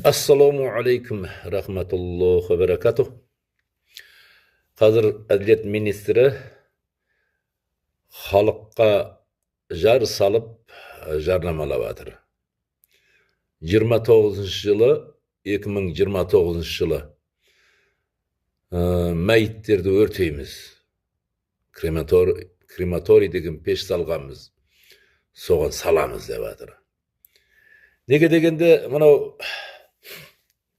Assalamu alaikum rahmatullohi ve berekatuh. Қазір Әділет министрі халыққа жар салып жарнамалап жатыр. 2029 жылы мәйіттерді өртейміз. Крематорий деген пеш салғанбыз. Соған саламыз деп жатыр. Неге дегенде мынау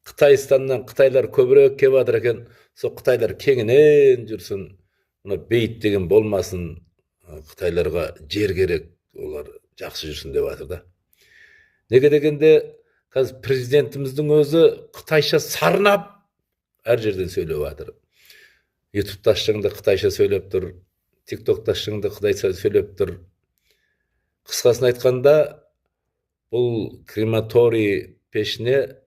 Қытайстаннан Қытайлар көбірек келіп жатыр екен. Сол Қытайлар кеңінен жүрсін. Мына бейіт деген болмасын. Қытайларға жер керек, олар жақсы жүрсін деп жатыр да. Неге дегенде қазір президентіміздің өзі қытайша сарнап әр жерден сөйлеп жатыр. YouTube-та ашсаңда қытайша сөйлеп тұр, TikTok-та ашсаңда қытайша сөйлеп тұр. Қысқасын айтқанда, бұл крематорий пешіне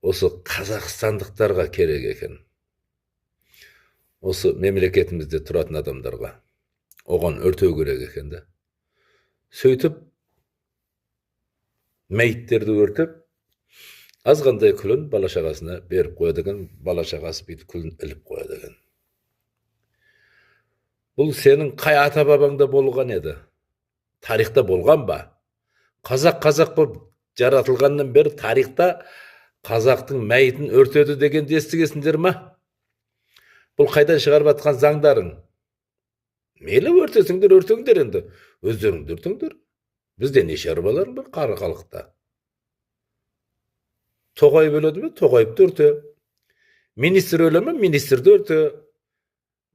осы қазақстандықтарға керек екен. Осы мемлекетімізде тұратын адамдарға. Оған өртеу керек екен де. Сөйтіп, мәйіттерді өртеп, азғандай күлін бала-шағасына беріп қояды екен, бала-шағасы бүйтіп күлін іліп қояды екен. Бұл сенің қай ата-бабаңда болған еді? Тарихта болған ба? Қазақ болып жаратылғаннан бері тарихта қазақтың мәйітін өртеді дегенді естігесіңдер ма? Бұл қайдан шығарып жатқан заңдарың? Мейлі өртесіңдер, өртеңдер енді. Өздеріңді өртеңдер. Бізде не шаруаларың бар қара халықта? Тоғайып өледі ме? Тоғайыпты өрте. Министр өле ме? Министрді өрте.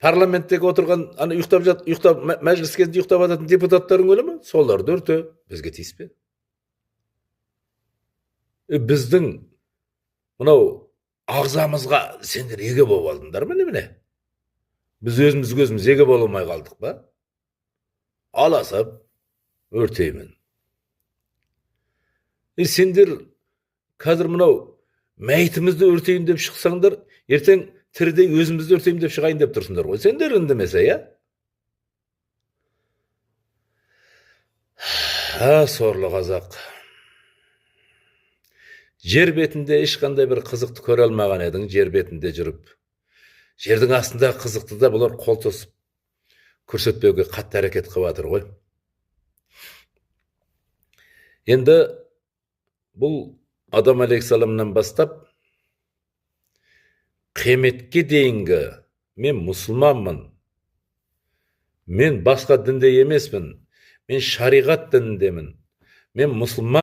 Парламенттегі отырған, мәжіліс кезінде ұйықтап жататын депутаттарың өле ме? Соларды өрте. Бізге тиіспе. Біздің мынау ағзамызға сендер еге болып алдыңдар ма немене? Біз өзіміз еге бола алмай қалдық па? Аласап өртеймін. Сендер қазір мынау мәйітімізді өртейін деп шықсаңдар, ертең тірідей өзімізді өртейін деп шығайын деп тұрсыңдар ғой. Сендер үндемесе, я? Сорлы қазақ. Жер бетінде ешқандай бір қызықты көре алмаған едің, жер бетінде жүріп. Жердің астында қызықты да бұлар қол тосып көрсетпеуге қатты әрекет қылып жатыр ғой. Енді бұл Адам алейхиссаламнан бастап қияметке дейінгі мен мұсылманмын, мен басқа дінде емеспін, мен шариғат дініндемін, мен мұсылман